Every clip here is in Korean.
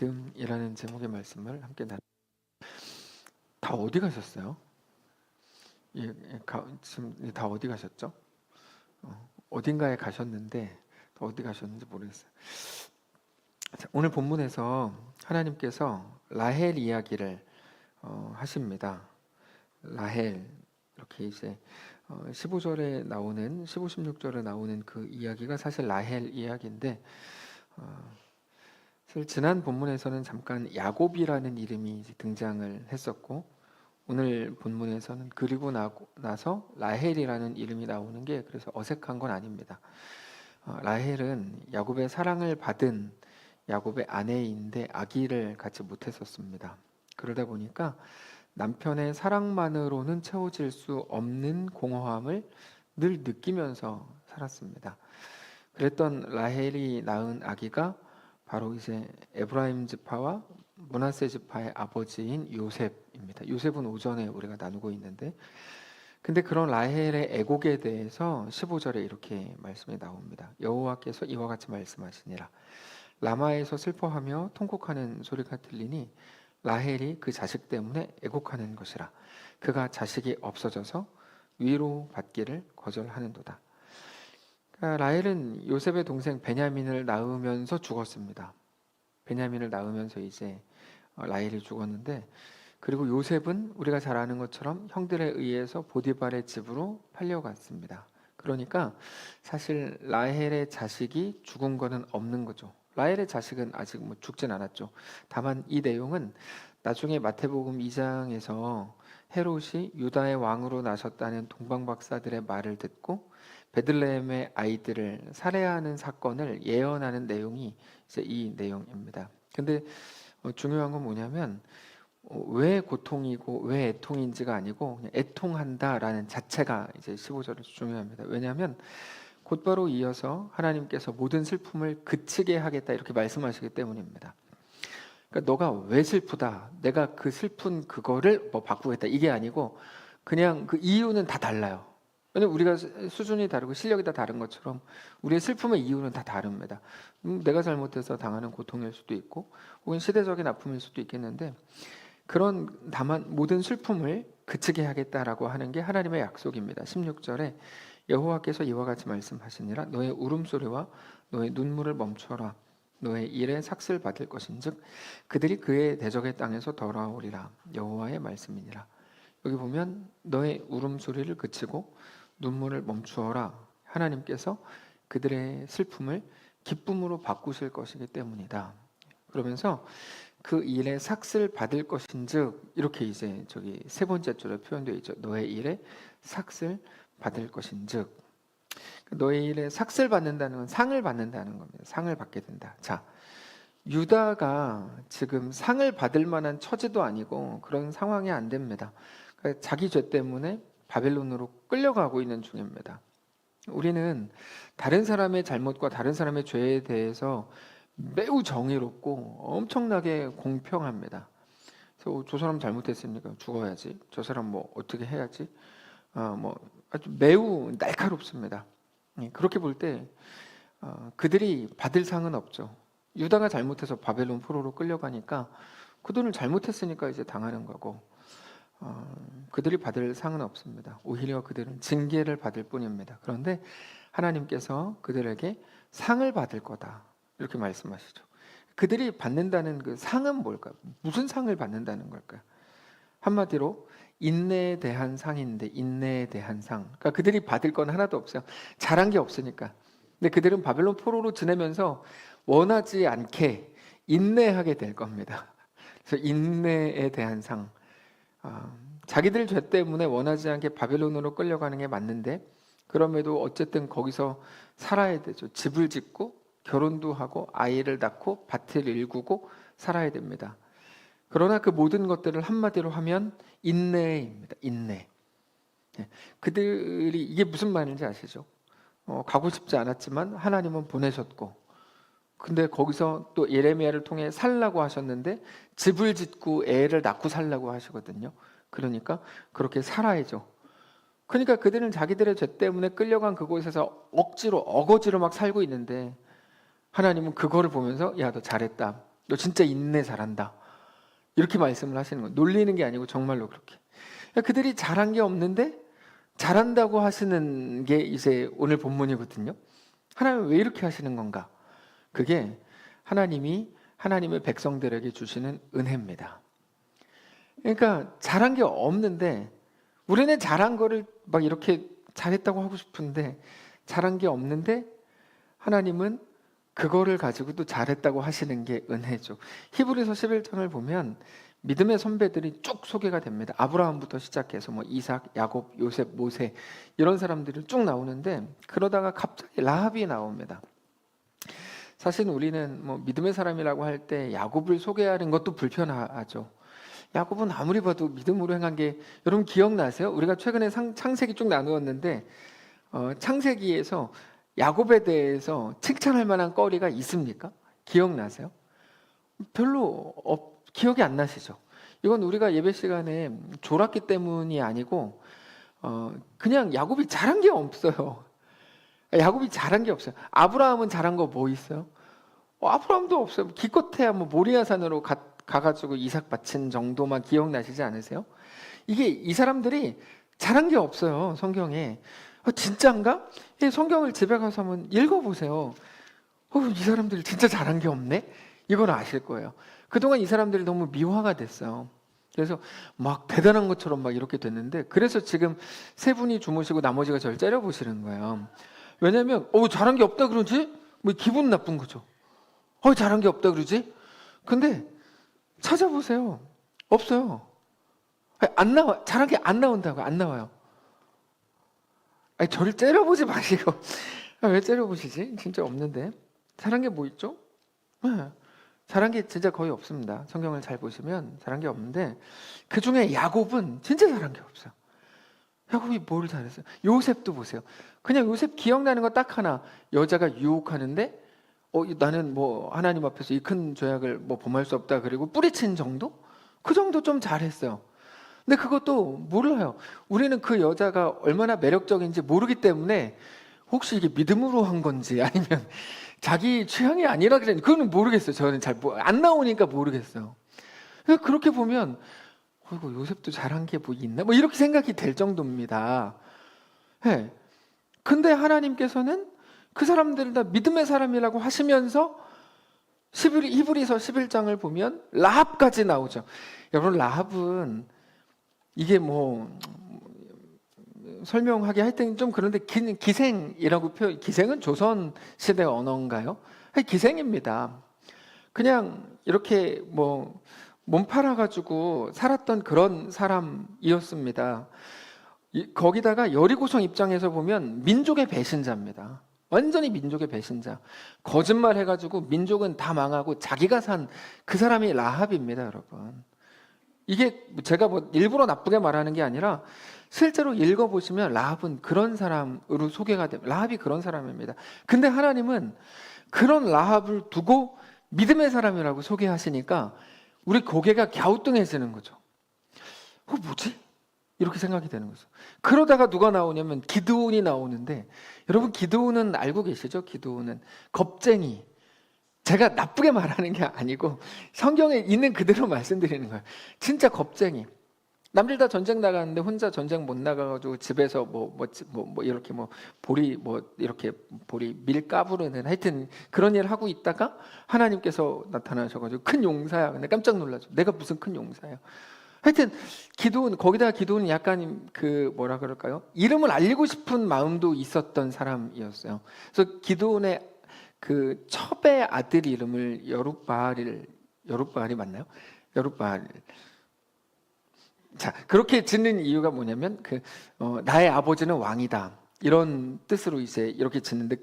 믿음이라는 제목의 말씀을 함께 다 어디 가셨어요? 지금 다 어디 가셨죠? 어딘가에 가셨는데 어디 가셨는지 모르겠어요. 자, 오늘 본문에서 하나님께서 라헬 이야기를 하십니다. 라헬 이렇게 이제 15절에 나오는 15, 16절에 나오는 그 이야기가 사실 라헬 이야기인데 사실 지난 본문에서는 잠깐 야곱이라는 이름이 이제 등장을 했었고 오늘 본문에서는 그리고 나서 라헬이라는 이름이 나오는 게 그래서 어색한 건 아닙니다. 라헬은 야곱의 사랑을 받은 야곱의 아내인데 아기를 갖지 못했었습니다. 그러다 보니까 남편의 사랑만으로는 채워질 수 없는 공허함을 늘 느끼면서 살았습니다. 그랬던 라헬이 낳은 아기가 바로 이제 에브라임 지파와 므낫세 지파의 아버지인 요셉입니다. 요셉은 오전에 우리가 나누고 있는데 근데 그런 라헬의 애곡에 대해서 15절에 이렇게 말씀이 나옵니다. 여호와께서 이와 같이 말씀하시니라. 라마에서 슬퍼하며 통곡하는 소리가 들리니 라헬이 그 자식 때문에 애곡하는 것이라. 그가 자식이 없어져서 위로받기를 거절하는도다. 그러니까 라헬은 요셉의 동생 베냐민을 낳으면서 죽었습니다. 베냐민을 낳으면서 이제 라헬이 죽었는데 그리고 요셉은 우리가 잘 아는 것처럼 형들에 의해서 보디발의 집으로 팔려갔습니다. 그러니까 사실 라헬의 자식이 죽은 거는 없는 거죠. 라헬의 자식은 아직 죽진 않았죠. 다만 이 내용은 나중에 마태복음 2장에서 헤롯이 유다의 왕으로 나섰다는 동방박사들의 말을 듣고 베들레헴의 아이들을 살해하는 사건을 예언하는 내용이 이제 이 내용입니다. 근데 중요한 건 뭐냐면 왜 고통이고 왜 애통인지가 아니고 그냥 애통한다라는 자체가 이제 15절에서 중요합니다. 왜냐하면 곧바로 이어서 하나님께서 모든 슬픔을 그치게 하겠다 이렇게 말씀하시기 때문입니다. 그러니까 너가 왜 슬프다, 내가 그 슬픈 그거를 바꾸겠다 이게 아니고 그냥 그 이유는 다 달라요. 왜냐면 우리가 수준이 다르고 실력이 다 다른 것처럼 우리의 슬픔의 이유는 다 다릅니다. 내가 잘못해서 당하는 고통일 수도 있고 혹은 시대적인 아픔일 수도 있겠는데 그런 다만 모든 슬픔을 그치게 하겠다라고 하는 게 하나님의 약속입니다. 16절에 여호와께서 이와 같이 말씀하시니라. 너의 울음소리와 너의 눈물을 멈춰라. 너의 일에 삭슬 받을 것인즉 그들이 그의 대적의 땅에서 돌아오리라. 여호와의 말씀이니라. 여기 보면 너의 울음소리를 그치고 눈물을 멈추어라. 하나님께서 그들의 슬픔을 기쁨으로 바꾸실 것이기 때문이다. 그러면서 그 일에 삭슬 받을 것인즉 이렇게 이제 저기 세 번째 줄에 표현되어 있죠. 너의 일에 삭슬 받을 것인즉 너의 일에 삭슬 받는다는 건 상을 받는다는 겁니다. 상을 받게 된다. 자, 유다가 지금 상을 받을 만한 처지도 아니고 그런 상황이 안 됩니다. 그러니까 자기 죄 때문에 바벨론으로 끌려가고 있는 중입니다. 우리는 다른 사람의 잘못과 다른 사람의 죄에 대해서 매우 정의롭고 엄청나게 공평합니다. 그래서 저 사람 잘못했으니까 죽어야지. 저 사람 뭐 어떻게 해야지. 뭐 아주 매우 날카롭습니다. 그렇게 볼 때 그들이 받을 상은 없죠. 유다가 잘못해서 바벨론 포로로 끌려가니까 그들은 잘못했으니까 이제 당하는 거고 그들이 받을 상은 없습니다. 오히려 그들은 징계를 받을 뿐입니다. 그런데 하나님께서 그들에게 상을 받을 거다 이렇게 말씀하시죠. 그들이 받는다는 그 상은 뭘까요? 무슨 상을 받는다는 걸까요? 한마디로 인내에 대한 상인데 인내에 대한 상. 그러니까 그들이 받을 건 하나도 없어요. 잘한 게 없으니까. 근데 그들은 바벨론 포로로 지내면서 원하지 않게 인내하게 될 겁니다. 그래서 인내에 대한 상. 자기들 죄 때문에 원하지 않게 바벨론으로 끌려가는 게 맞는데 그럼에도 어쨌든 거기서 살아야 되죠. 집을 짓고 결혼도 하고 아이를 낳고 밭을 일구고 살아야 됩니다. 그러나 그 모든 것들을 한마디로 하면 인내입니다. 인내. 그들이 이게 무슨 말인지 아시죠? 가고 싶지 않았지만 하나님은 보내셨고 근데 거기서 또 예레미야를 통해 살라고 하셨는데 집을 짓고 애를 낳고 살라고 하시거든요. 그러니까 그렇게 살아야죠. 그러니까 그들은 자기들의 죄 때문에 끌려간 그곳에서 억지로 어거지로 막 살고 있는데 하나님은 그거를 보면서 야, 너 잘했다. 너 진짜 인내 잘한다. 이렇게 말씀을 하시는 거예요. 놀리는 게 아니고 정말로 그렇게. 그들이 잘한 게 없는데 잘한다고 하시는 게 이제 오늘 본문이거든요. 하나님 왜 이렇게 하시는 건가? 그게 하나님이 하나님의 백성들에게 주시는 은혜입니다. 그러니까 잘한 게 없는데 우리는 잘한 거를 막 이렇게 잘했다고 하고 싶은데 잘한 게 없는데 하나님은 그거를 가지고도 잘했다고 하시는 게 은혜죠. 히브리서 11장을 보면 믿음의 선배들이 쭉 소개가 됩니다. 아브라함부터 시작해서 뭐 이삭, 야곱, 요셉, 모세 이런 사람들이 쭉 나오는데 그러다가 갑자기 라합이 나옵니다. 사실 우리는 뭐 믿음의 사람이라고 할 때 야곱을 소개하는 것도 불편하죠. 야곱은 아무리 봐도 믿음으로 행한 게 여러분 기억나세요? 우리가 최근에 창세기 쭉 나누었는데 창세기에서 야곱에 대해서 칭찬할 만한 거리가 있습니까? 기억나세요? 별로 기억이 안 나시죠? 이건 우리가 예배 시간에 졸았기 때문이 아니고 그냥 야곱이 잘한 게 없어요. 야곱이 잘한 게 없어요. 아브라함은 잘한 거 뭐 있어요? 아브라함도 없어요. 기껏해야 뭐 모리아산으로 가가지고 이삭 바친 정도만 기억나시지 않으세요? 이게 이 사람들이 잘한 게 없어요. 성경에. 진짜인가? 성경을 집에 가서 한번 읽어보세요. 이 사람들이 진짜 잘한 게 없네? 이걸 아실 거예요. 그동안 이 사람들이 너무 미화가 됐어요. 그래서 막 대단한 것처럼 막 이렇게 됐는데 그래서 지금 세 분이 주무시고 나머지가 저를 째려보시는 거예요. 왜냐면 잘한 게 없다 그러지? 뭐 기분 나쁜 거죠. 잘한 게 없다 그러지? 근데 찾아보세요. 없어요. 안 나와. 잘한 게 안 나온다고. 안 나와요. 저를 째려보지 마시고. 왜 째려보시지? 진짜 없는데. 잘한 게 뭐 있죠? 잘한 게 진짜 거의 없습니다. 성경을 잘 보시면 잘한 게 없는데 그 중에 야곱은 진짜 잘한 게 없어요. 야곱이 뭘 잘했어요? 요셉도 보세요. 그냥 요셉 기억나는 거 딱 하나. 여자가 유혹하는데 나는 뭐 하나님 앞에서 이 큰 죄악을 뭐 범할 수 없다. 그리고 뿌리친 정도? 그 정도 좀 잘했어요. 근데 그것도 몰라요. 우리는 그 여자가 얼마나 매력적인지 모르기 때문에 혹시 이게 믿음으로 한 건지 아니면 자기 취향이 아니라 그랬는지 그거는 모르겠어요. 저는 잘 안 나오니까 모르겠어요. 그렇게 보면 요셉도 잘한 게 뭐 있나? 뭐 이렇게 생각이 될 정도입니다. 네. 근데 하나님께서는 그 사람들을 다 믿음의 사람이라고 하시면서 히브리서 11장을 보면 라합까지 나오죠. 여러분 라합은 이게 뭐 설명하기 하여튼 좀 그런데 기생이라고 기생은 조선 시대 언어인가요? 기생입니다. 그냥 이렇게 뭐 몸 팔아가지고 살았던 그런 사람이었습니다. 거기다가 여리고성 입장에서 보면 민족의 배신자입니다. 완전히 민족의 배신자. 거짓말 해가지고 민족은 다 망하고 자기가 산 그 사람이 라합입니다, 여러분. 이게 제가 뭐 일부러 나쁘게 말하는 게 아니라 실제로 읽어보시면 라합은 그런 사람으로 소개가 됩니다. 라합이 그런 사람입니다. 근데 하나님은 그런 라합을 두고 믿음의 사람이라고 소개하시니까 우리 고개가 갸우뚱해지는 거죠. 뭐지? 이렇게 생각이 되는 거죠. 그러다가 누가 나오냐면 기드온이 나오는데 여러분 기드온은 알고 계시죠? 기드온은 겁쟁이. 제가 나쁘게 말하는 게 아니고 성경에 있는 그대로 말씀드리는 거예요. 진짜 겁쟁이. 남들 다 전쟁 나가는데 혼자 전쟁 못 나가가지고 집에서 이렇게 보리 밀 까부르는 하여튼 그런 일 하고 있다가 하나님께서 나타나셔가지고 큰 용사야. 근데 깜짝 놀라죠. 내가 무슨 큰 용사야. 하여튼 거기다가 기도는 약간 뭐라 그럴까요? 이름을 알리고 싶은 마음도 있었던 사람이었어요. 그래서 기도의 그 첩의 아들 이름을 여룻바알이 맞나요? 여룻바알. 자, 그렇게 짓는 이유가 뭐냐면 나의 아버지는 왕이다. 이런 뜻으로 이제 이렇게 짓는데,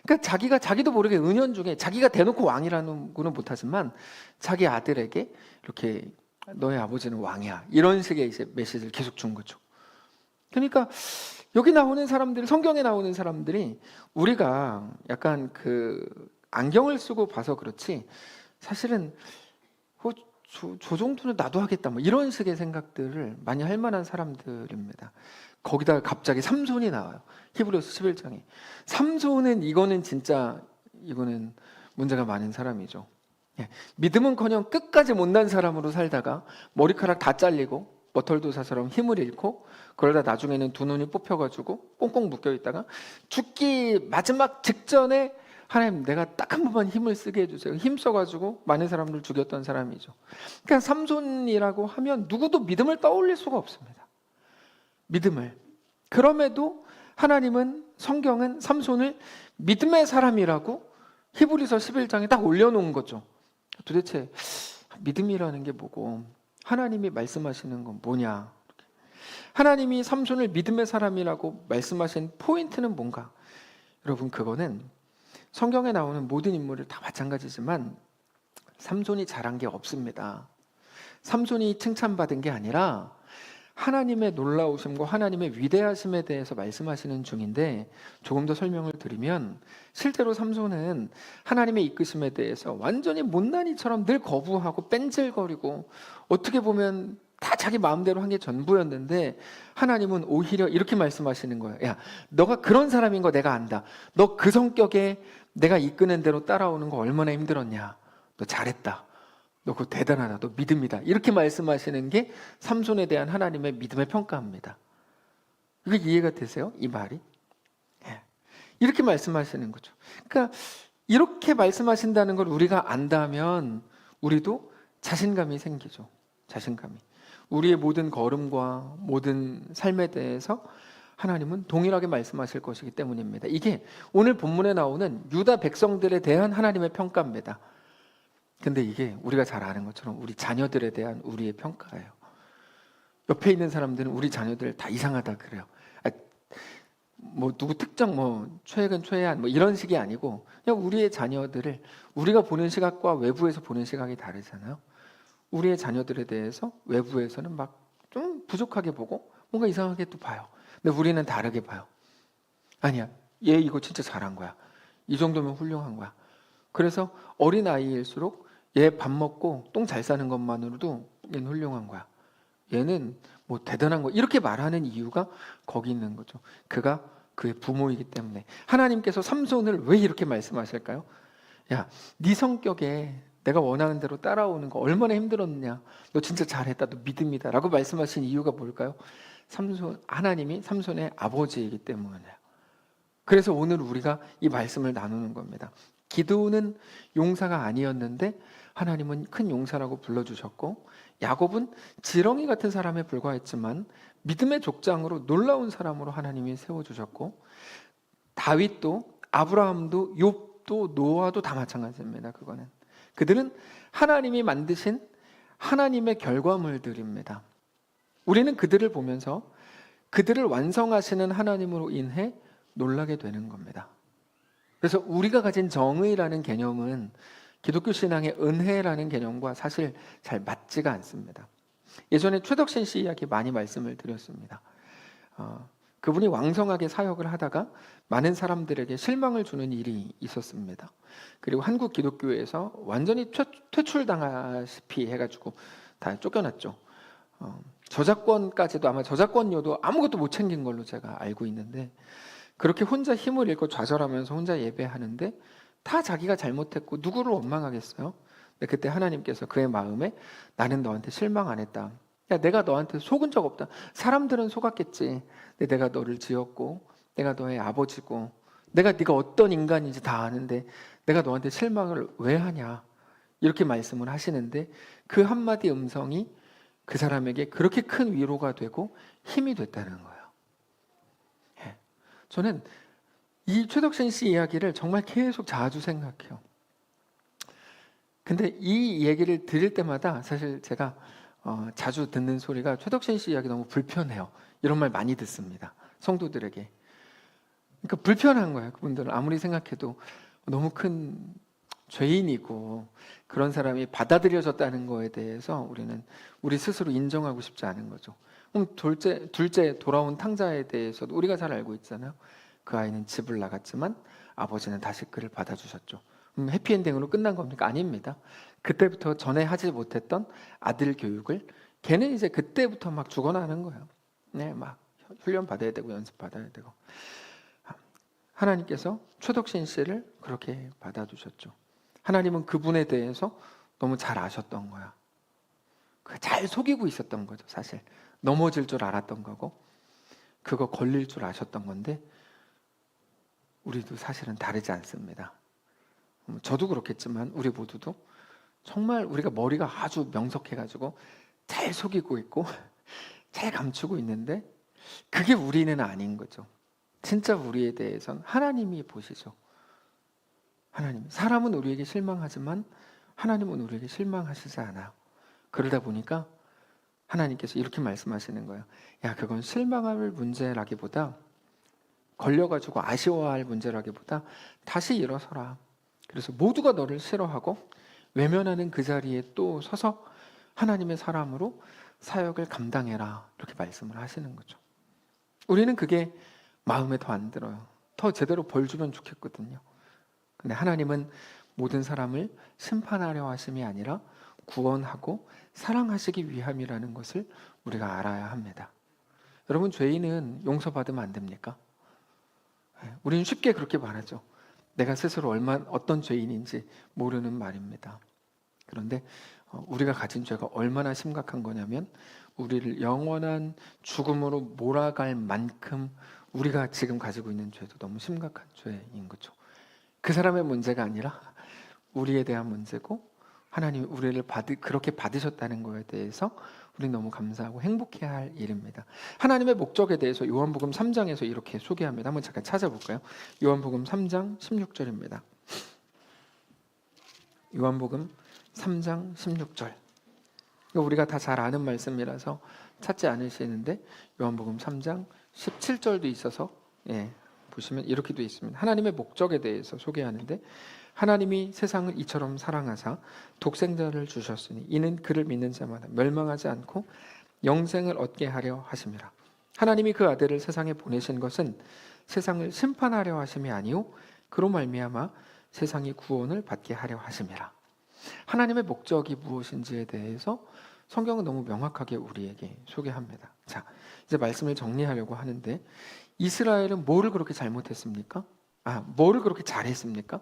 그러니까 자기도 모르게 은연중에 자기가 대놓고 왕이라는 거는 못하지만 자기 아들에게 이렇게 너의 아버지는 왕이야. 이런 식의 이제 메시지를 계속 준 거죠. 그러니까 여기 나오는 사람들, 성경에 나오는 사람들이 우리가 약간 안경을 쓰고 봐서 그렇지 사실은 저 정도는 나도 하겠다 뭐 이런 식의 생각들을 많이 할 만한 사람들입니다. 거기다가 갑자기 삼손이 나와요. 히브리서 11장에. 삼손은 이거는 문제가 많은 사람이죠. 예, 믿음은커녕 끝까지 못난 사람으로 살다가 머리카락 다 잘리고 머털도사처럼 힘을 잃고 그러다 나중에는 두 눈이 뽑혀가지고 꽁꽁 묶여 있다가 죽기 마지막 직전에 하나님 내가 딱 한 번만 힘을 쓰게 해주세요. 힘 써가지고 많은 사람들 죽였던 사람이죠. 그러니까 삼손이라고 하면 누구도 믿음을 떠올릴 수가 없습니다. 믿음을. 그럼에도 하나님은 성경은 삼손을 믿음의 사람이라고 히브리서 11장에 딱 올려놓은 거죠. 도대체 믿음이라는 게 뭐고 하나님이 말씀하시는 건 뭐냐? 하나님이 삼손을 믿음의 사람이라고 말씀하신 포인트는 뭔가? 여러분 그거는 성경에 나오는 모든 인물을 다 마찬가지지만 삼손이 잘한 게 없습니다. 삼손이 칭찬받은 게 아니라 하나님의 놀라우심과 하나님의 위대하심에 대해서 말씀하시는 중인데 조금 더 설명을 드리면 실제로 삼손은 하나님의 이끄심에 대해서 완전히 못난이처럼 늘 거부하고 뺀질거리고 어떻게 보면 다 자기 마음대로 한 게 전부였는데 하나님은 오히려 이렇게 말씀하시는 거예요. 야, 너가 그런 사람인 거 내가 안다. 너 그 성격에 내가 이끄는 대로 따라오는 거 얼마나 힘들었냐. 너 잘했다. 너 그거 대단하다. 너 믿음이다. 이렇게 말씀하시는 게 삼손에 대한 하나님의 믿음의 평가입니다. 이게 이해가 되세요? 이 말이? 예. 이렇게 말씀하시는 거죠. 그러니까 이렇게 말씀하신다는 걸 우리가 안다면 우리도 자신감이 생기죠. 자신감이. 우리의 모든 걸음과 모든 삶에 대해서 하나님은 동일하게 말씀하실 것이기 때문입니다. 이게 오늘 본문에 나오는 유다 백성들에 대한 하나님의 평가입니다. 근데 이게 우리가 잘 아는 것처럼 우리 자녀들에 대한 우리의 평가예요. 옆에 있는 사람들은 우리 자녀들 다 이상하다 그래요. 뭐 누구 특정 뭐 최근 최한 뭐 이런 식이 아니고 그냥 우리의 자녀들을 우리가 보는 시각과 외부에서 보는 시각이 다르잖아요. 우리의 자녀들에 대해서 외부에서는 막 좀 부족하게 보고 뭔가 이상하게 또 봐요. 근데 우리는 다르게 봐요. 아니야, 얘 이거 진짜 잘한 거야. 이 정도면 훌륭한 거야. 그래서 어린 아이일수록 얘 밥 먹고 똥 잘 싸는 것만으로도 얘는 훌륭한 거야. 얘는 뭐 대단한 거 이렇게 말하는 이유가 거기 있는 거죠. 그가 그의 부모이기 때문에. 하나님께서 삼손을 왜 이렇게 말씀하실까요? 야, 네 성격에 내가 원하는 대로 따라오는 거 얼마나 힘들었냐. 너 진짜 잘했다. 너 믿음이다. 라고 말씀하신 이유가 뭘까요? 하나님이 삼손의 아버지이기 때문이에요. 그래서 오늘 우리가 이 말씀을 나누는 겁니다. 기드온은 용사가 아니었는데 하나님은 큰 용사라고 불러주셨고 야곱은 지렁이 같은 사람에 불과했지만 믿음의 족장으로 놀라운 사람으로 하나님이 세워주셨고 다윗도 아브라함도 욥도 노아도 다 마찬가지입니다. 그들은 하나님이 만드신 하나님의 결과물들입니다. 우리는 그들을 보면서 그들을 완성하시는 하나님으로 인해 놀라게 되는 겁니다. 그래서 우리가 가진 정의라는 개념은 기독교 신앙의 은혜라는 개념과 사실 잘 맞지가 않습니다. 예전에 최덕신 씨 이야기 많이 말씀을 드렸습니다. 그분이 왕성하게 사역을 하다가 많은 사람들에게 실망을 주는 일이 있었습니다. 그리고 한국 기독교에서 완전히 퇴출당하시피 해가지고 다 쫓겨났죠. 저작권까지도 아마 저작권료도 아무것도 못 챙긴 걸로 제가 알고 있는데 그렇게 혼자 힘을 잃고 좌절하면서 혼자 예배하는데 다 자기가 잘못했고 누구를 원망하겠어요? 근데 그때 하나님께서 그의 마음에 나는 너한테 실망 안 했다. 야, 내가 너한테 속은 적 없다. 사람들은 속았겠지. 근데 내가 너를 지었고 내가 너의 아버지고 내가 네가 어떤 인간인지 다 아는데 내가 너한테 실망을 왜 하냐. 이렇게 말씀을 하시는데 그 한마디 음성이 그 사람에게 그렇게 큰 위로가 되고 힘이 됐다는 거예요. 저는 이 최덕신 씨 이야기를 정말 계속 자주 생각해요. 근데 이 얘기를 들을 때마다 사실 제가 자주 듣는 소리가 최덕신 씨 이야기 너무 불편해요. 이런 말 많이 듣습니다. 성도들에게. 그러니까 불편한 거예요. 그분들은 아무리 생각해도 너무 큰 죄인이고 그런 사람이 받아들여졌다는 거에 대해서 우리 스스로 인정하고 싶지 않은 거죠. 그럼 둘째 돌아온 탕자에 대해서도 우리가 잘 알고 있잖아요. 그 아이는 집을 나갔지만 아버지는 다시 그를 받아주셨죠. 해피엔딩으로 끝난 겁니까? 아닙니다. 그때부터 전에 하지 못했던 아들 교육을 걔는 이제 그때부터 막 죽어나는 거예요. 네, 막 훈련 받아야 되고 연습 받아야 되고. 하나님께서 최덕신 씨를 그렇게 받아주셨죠. 하나님은 그분에 대해서 너무 잘 아셨던 거야. 잘 속이고 있었던 거죠, 사실. 넘어질 줄 알았던 거고, 그거 걸릴 줄 아셨던 건데, 우리도 사실은 다르지 않습니다. 저도 그렇겠지만 우리 모두도 정말 우리가 머리가 아주 명석해가지고 잘 속이고 있고 잘 감추고 있는데, 그게 우리는 아닌 거죠. 진짜 우리에 대해서는 하나님이 보시죠. 하나님, 사람은 우리에게 실망하지만 하나님은 우리에게 실망하시지 않아요. 그러다 보니까 하나님께서 이렇게 말씀하시는 거예요. 야, 그건 실망할 문제라기보다, 걸려가지고 아쉬워할 문제라기보다 다시 일어서라. 그래서 모두가 너를 싫어하고 외면하는 그 자리에 또 서서 하나님의 사람으로 사역을 감당해라. 이렇게 말씀을 하시는 거죠. 우리는 그게 마음에 더 안 들어요. 더 제대로 벌 주면 좋겠거든요. 근데 하나님은 모든 사람을 심판하려 하심이 아니라 구원하고 사랑하시기 위함이라는 것을 우리가 알아야 합니다. 여러분, 죄인은 용서받으면 안 됩니까? 우리는 쉽게 그렇게 말하죠. 내가 스스로 어떤 죄인인지 모르는 말입니다. 그런데 우리가 가진 죄가 얼마나 심각한 거냐면, 우리를 영원한 죽음으로 몰아갈 만큼 우리가 지금 가지고 있는 죄도 너무 심각한 죄인 거죠. 그 사람의 문제가 아니라 우리에 대한 문제고, 하나님이 우리를 그렇게 받으셨다는 것에 대해서 우리는 너무 감사하고 행복해야 할 일입니다. 하나님의 목적에 대해서 요한복음 3장에서 이렇게 소개합니다. 한번 잠깐 찾아볼까요? 요한복음 3장 16절입니다. 요한복음 3장 16절. 우리가 다 잘 아는 말씀이라서 찾지 않으시는데, 요한복음 3장 17절도 있어서 보시면 이렇게 되어 있습니다. 하나님의 목적에 대해서 소개하는데, 하나님이 세상을 이처럼 사랑하사 독생자를 주셨으니 이는 그를 믿는 자마다 멸망하지 않고 영생을 얻게 하려 하심이라. 하나님이 그 아들을 세상에 보내신 것은 세상을 심판하려 하심이 아니요 그로 말미암아 세상이 구원을 받게 하려 하심이라. 하나님의 목적이 무엇인지에 대해서 성경은 너무 명확하게 우리에게 소개합니다. 자, 이제 말씀을 정리하려고 하는데, 이스라엘은 뭐를 그렇게 잘못했습니까? 뭐를 그렇게 잘했습니까?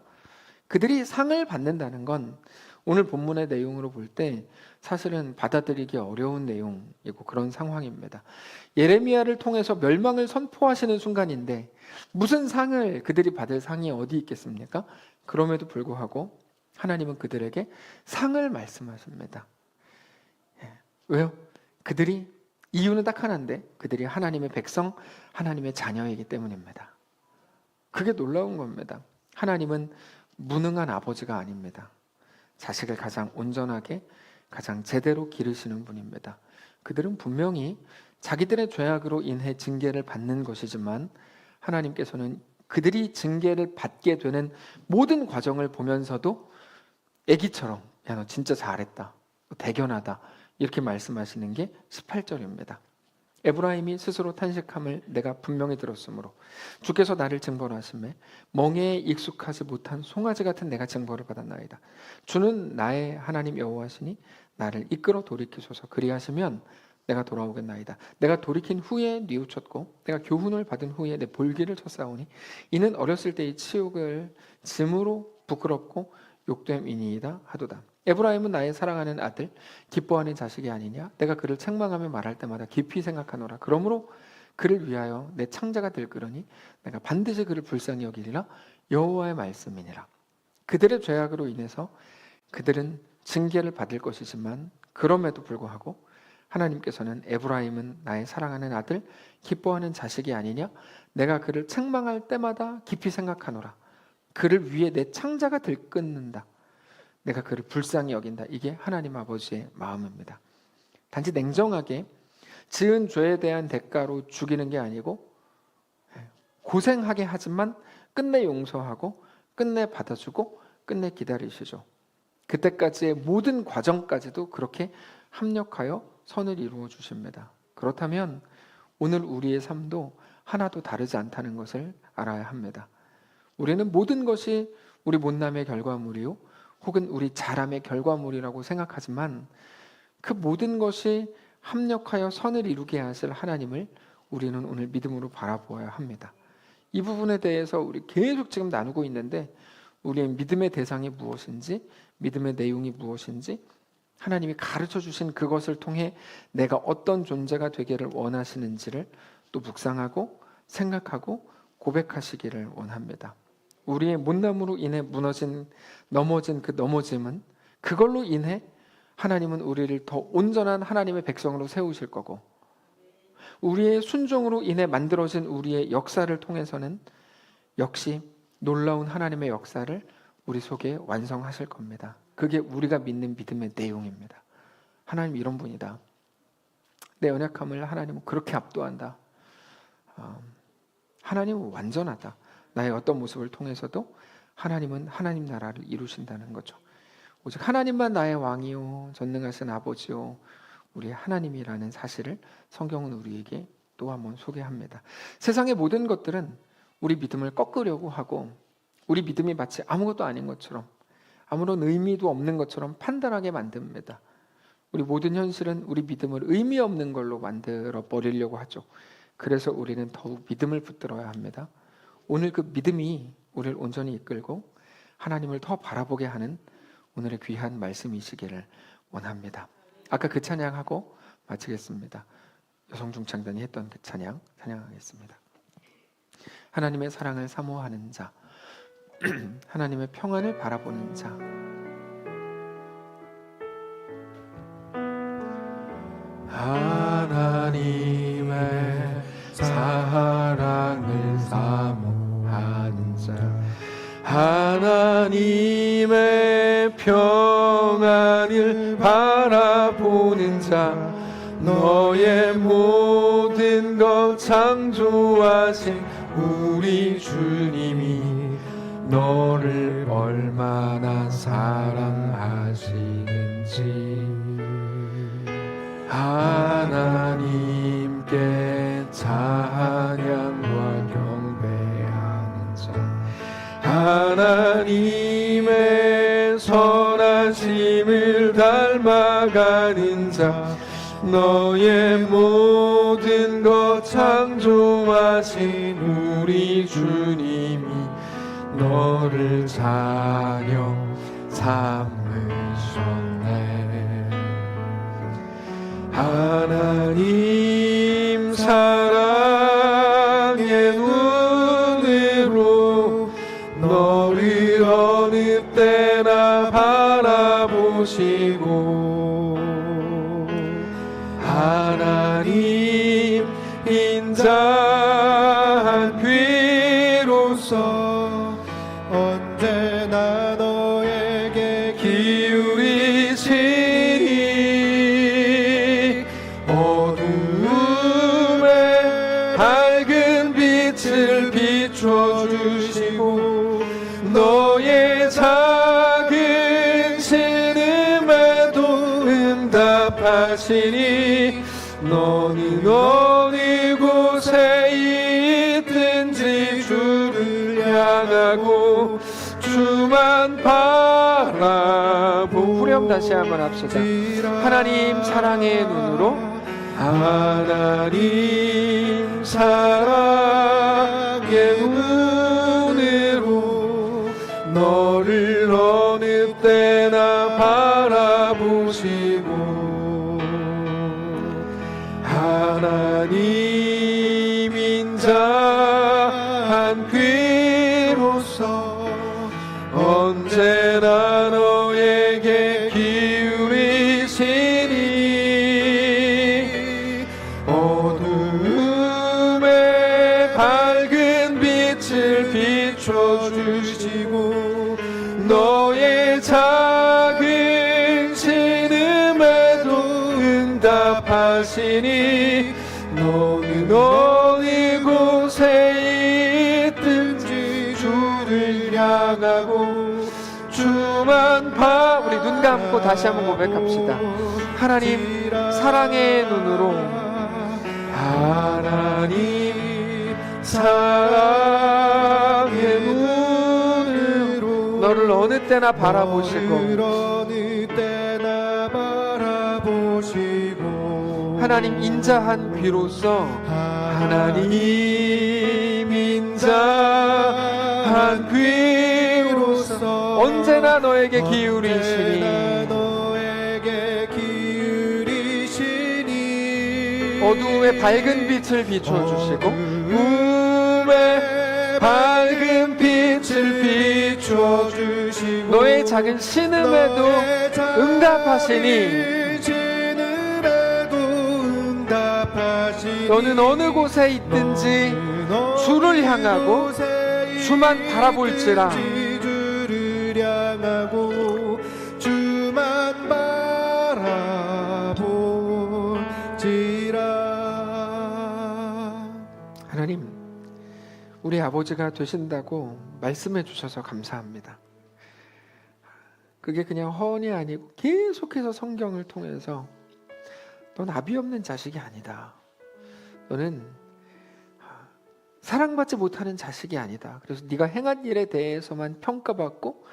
그들이 상을 받는다는 건 오늘 본문의 내용으로 볼 때 사실은 받아들이기 어려운 내용이고 그런 상황입니다. 예레미야를 통해서 멸망을 선포하시는 순간인데, 무슨 상을, 그들이 받을 상이 어디 있겠습니까? 그럼에도 불구하고 하나님은 그들에게 상을 말씀하십니다. 왜요? 이유는 딱 하나인데, 그들이 하나님의 백성, 하나님의 자녀이기 때문입니다. 그게 놀라운 겁니다. 하나님은 무능한 아버지가 아닙니다. 자식을 가장 온전하게, 가장 제대로 기르시는 분입니다. 그들은 분명히 자기들의 죄악으로 인해 징계를 받는 것이지만, 하나님께서는 그들이 징계를 받게 되는 모든 과정을 보면서도 애기처럼, 야, 너 진짜 잘했다, 대견하다, 이렇게 말씀하시는 게 18절입니다. 에브라임이 스스로 탄식함을 내가 분명히 들었으므로 주께서 나를 징벌하심에 멍에에 익숙하지 못한 송아지 같은 내가 징벌을 받았나이다. 주는 나의 하나님 여호와시니 나를 이끌어 돌이키소서. 그리하시면 내가 돌아오겠나이다. 내가 돌이킨 후에 뉘우쳤고 내가 교훈을 받은 후에 내 볼기를 쳤사오니 이는 어렸을 때의 치욕을 짐으로 부끄럽고 욕됨이니이다 하도다. 에브라임은 나의 사랑하는 아들, 기뻐하는 자식이 아니냐? 내가 그를 책망하며 말할 때마다 깊이 생각하노라. 그러므로 그를 위하여 내 창자가 들끓으니 내가 반드시 그를 불쌍히 여기리라. 여호와의 말씀이니라. 그들의 죄악으로 인해서 그들은 징계를 받을 것이지만, 그럼에도 불구하고 하나님께서는 에브라임은 나의 사랑하는 아들, 기뻐하는 자식이 아니냐? 내가 그를 책망할 때마다 깊이 생각하노라. 그를 위해 내 창자가 들끓는다. 내가 그를 불쌍히 여긴다. 이게 하나님 아버지의 마음입니다. 단지 냉정하게 지은 죄에 대한 대가로 죽이는 게 아니고, 고생하게 하지만 끝내 용서하고 끝내 받아주고 끝내 기다리시죠. 그때까지의 모든 과정까지도 그렇게 합력하여 선을 이루어 주십니다. 그렇다면 오늘 우리의 삶도 하나도 다르지 않다는 것을 알아야 합니다. 우리는 모든 것이 우리 못남의 결과물이요 혹은 우리 잘함의 결과물이라고 생각하지만, 그 모든 것이 합력하여 선을 이루게 하실 하나님을 우리는 오늘 믿음으로 바라보아야 합니다. 이 부분에 대해서 우리 계속 지금 나누고 있는데, 우리의 믿음의 대상이 무엇인지, 믿음의 내용이 무엇인지 하나님이 가르쳐 주신 그것을 통해 내가 어떤 존재가 되기를 원하시는지를 또 묵상하고 생각하고 고백하시기를 원합니다. 우리의 못남으로 인해 넘어진 그 넘어짐은 그걸로 인해 하나님은 우리를 더 온전한 하나님의 백성으로 세우실 거고, 우리의 순종으로 인해 만들어진 우리의 역사를 통해서는 역시 놀라운 하나님의 역사를 우리 속에 완성하실 겁니다. 그게 우리가 믿는 믿음의 내용입니다. 하나님 이런 분이다. 내 연약함을 하나님은 그렇게 압도한다. 하나님은 완전하다. 나의 어떤 모습을 통해서도 하나님은 하나님 나라를 이루신다는 거죠. 오직 하나님만 나의 왕이요 전능하신 아버지요 우리 하나님이라는 사실을 성경은 우리에게 또 한번 소개합니다. 세상의 모든 것들은 우리 믿음을 꺾으려고 하고, 우리 믿음이 마치 아무것도 아닌 것처럼, 아무런 의미도 없는 것처럼 판단하게 만듭니다. 우리 모든 현실은 우리 믿음을 의미 없는 걸로 만들어 버리려고 하죠. 그래서 우리는 더욱 믿음을 붙들어야 합니다. 오늘 그 믿음이 우리를 온전히 이끌고 하나님을 더 바라보게 하는 오늘의 귀한 말씀이시기를 원합니다. 아까 그 찬양하고 마치겠습니다. 여성중창단이 했던 그 찬양하겠습니다. 하나님의 사랑을 사모하는 자, 하나님의 평안을 바라보는 자, 하나님의 사랑을 사모하는 자, 하나님의 평안을 바라보는 자, 너의 모든 것 창조하신 우리 주님이 너를 얼마나 사랑하시는지, 하나님께 찬양과 경배하는 자, 하나님의 선하심을 닮아가는 자, 너의 모든 것 창조하신 우리 주님이 너를 자녀 삼으셨네. 하나님 사랑의 눈으로 너를 어느 때나 바라보시고, 하나님 인자한 귀로서 언제나 너에게 기울이시니, 어두움에 밝은 빛을 비춰주시고, 너의 작은 신음에도 응답하시니, 너는 어느 곳에 있든지 주를 향하고 주만 바라보. 후렴 다시 한번 합시다. 하나님 사랑의 눈으로, 하나님 사랑의 눈으로 너를 어느 때나 바라보시고, 하나님 인자한 귀로서 언제나 너에게 기울이시니, 어두움에 밝은 빛을 비춰주시고, 너의 작은 신음에도 응답하시니, 너는 어느 곳에 있든지 주를 향하고 주만 우리 눈 감고 다시 한번 고백합시다. 하나님 사랑의 눈으로, 하나님 사랑의 눈으로 너를 어느 때나 바라보시고, 어느 때나 바라보시고, 하나님 인자한 귀로서, 하나님 인자한 귀로서 언제나 너에게 기울이시니 언제나 너에게 기울이시니 어두움에 밝은 빛을 비춰주시고 어둠에 밝은 빛을 비춰주시고 너의 작은 신음에도 너의 작은 응답하시니 신음에도 응답하시니 너는 어느 곳에 있든지 주를 향하고 주만 바라볼지라 주를 향하고 주만 바라볼지라. 하나님, 우리 아버지가 되신다고 말씀해 주셔서 감사합니다. 그게 그냥 허언이 아니고 계속해서 성경을 통해서 넌 아비 없는 자식이 아니다. 너는 사랑받지 못하는 자식이 아니다. 그래서 네가 행한 일에 대해서만 평가받고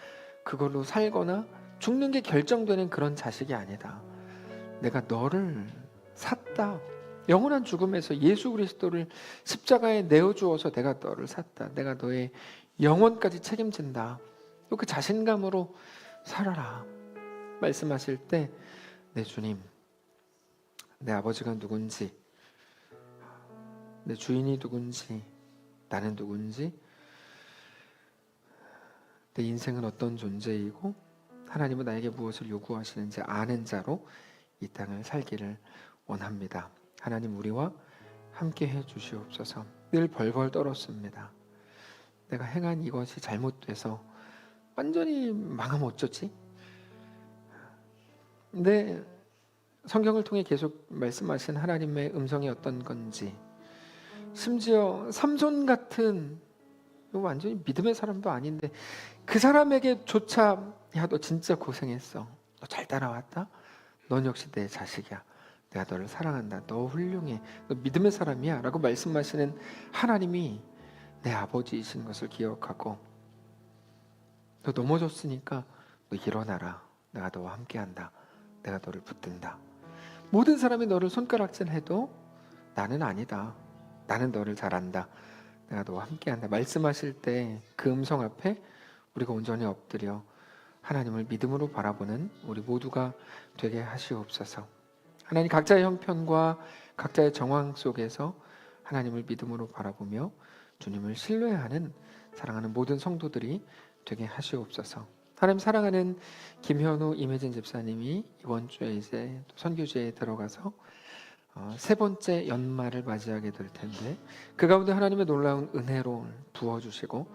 그걸로 살거나 죽는 게 결정되는 그런 자식이 아니다. 내가 너를 샀다. 영원한 죽음에서 예수 그리스도를 십자가에 내어주어서 내가 너를 샀다. 내가 너의 영혼까지 책임진다. 또 그 자신감으로 살아라. 말씀하실 때 내 주님, 내 아버지가 누군지, 내 주인이 누군지, 나는 누군지, 내 인생은 어떤 존재이고 하나님은 나에게 무엇을 요구하시는지 아는 자로 이 땅을 살기를 원합니다. 하나님, 우리와 함께 해 주시옵소서. 늘 벌벌 떨었습니다. 내가 행한 이것이 잘못돼서 완전히 망하면 어쩌지? 근데 성경을 통해 계속 말씀하신 하나님의 음성이 어떤 건지, 심지어 삼손 같은 완전히 믿음의 사람도 아닌데 그 사람에게조차 야, 너 진짜 고생했어. 너 잘 따라왔다. 넌 역시 내 자식이야. 내가 너를 사랑한다. 너 훌륭해. 너 믿음의 사람이야. 라고 말씀하시는 하나님이 내 아버지이신 것을 기억하고 너 넘어졌으니까 너 일어나라. 내가 너와 함께한다. 내가 너를 붙든다. 모든 사람이 너를 손가락질해도 나는 아니다. 나는 너를 잘 안다. 내가 너와 함께한다. 말씀하실 때 그 음성 앞에 우리가 온전히 엎드려 하나님을 믿음으로 바라보는 우리 모두가 되게 하시옵소서. 하나님, 각자의 형편과 각자의 정황 속에서 하나님을 믿음으로 바라보며 주님을 신뢰하는 사랑하는 모든 성도들이 되게 하시옵소서. 하나님, 사랑하는 김현우 임혜진 집사님이 이번 주에 이제 선교지에 들어가서 세 번째 연말을 맞이하게 될 텐데 그 가운데 하나님의 놀라운 은혜로 부어주시고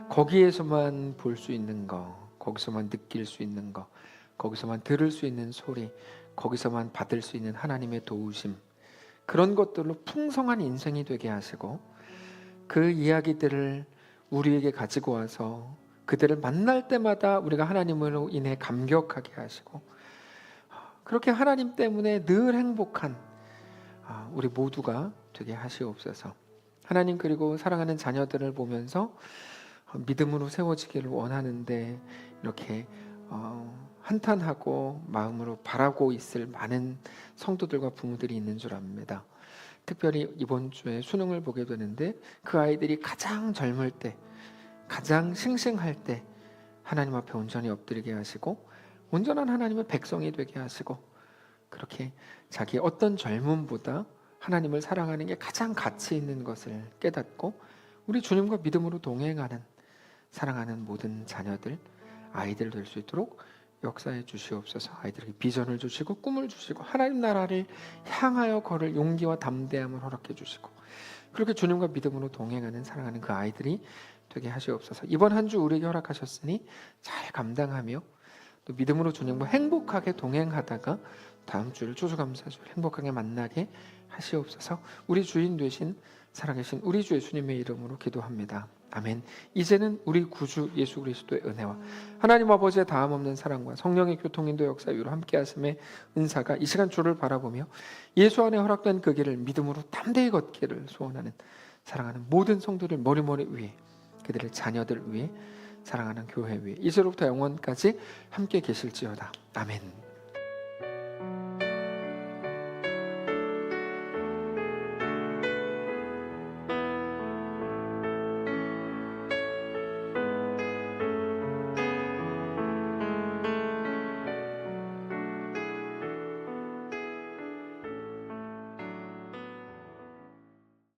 거기에서만 볼 수 있는 거, 거기서만 느낄 수 있는 거, 거기서만 들을 수 있는 소리, 거기서만 받을 수 있는 하나님의 도우심, 그런 것들로 풍성한 인생이 되게 하시고 그 이야기들을 우리에게 가지고 와서 그들을 만날 때마다 우리가 하나님으로 인해 감격하게 하시고 그렇게 하나님 때문에 늘 행복한 우리 모두가 되게 하시옵소서. 하나님, 그리고 사랑하는 자녀들을 보면서 믿음으로 세워지기를 원하는데 이렇게 한탄하고 마음으로 바라고 있을 많은 성도들과 부모들이 있는 줄 압니다. 특별히 이번 주에 수능을 보게 되는데 그 아이들이 가장 젊을 때, 가장 싱싱할 때 하나님 앞에 온전히 엎드리게 하시고 온전한 하나님의 백성이 되게 하시고 그렇게 자기의 어떤 젊음보다 하나님을 사랑하는 게 가장 가치 있는 것을 깨닫고 우리 주님과 믿음으로 동행하는 사랑하는 모든 자녀들, 아이들 될 수 있도록 역사해 주시옵소서. 아이들에게 비전을 주시고 꿈을 주시고 하나님 나라를 향하여 걸을 용기와 담대함을 허락해 주시고 그렇게 주님과 믿음으로 동행하는 사랑하는 그 아이들이 되게 하시옵소서. 이번 한 주 우리에게 허락하셨으니 잘 감당하며 또 믿음으로 주님과 행복하게 동행하다가 다음 주를 추수감사주를 행복하게 만나게 하시옵소서. 우리 주인 되신 살아계신 우리 주 예수님의 이름으로 기도합니다. 아멘. 이제는 우리 구주 예수 그리스도의 은혜와 하나님 아버지의 다함 없는 사랑과 성령의 교통인도 역사 위로 함께 하심의 은사가 이 시간 주를 바라보며 예수 안에 허락된 그 길을 믿음으로 담대히 걷기를 소원하는 사랑하는 모든 성도들 머리머리 위에 그들의 자녀들 위에 사랑하는 교회 위에 이제로부터 영원까지 함께 계실지어다. 아멘.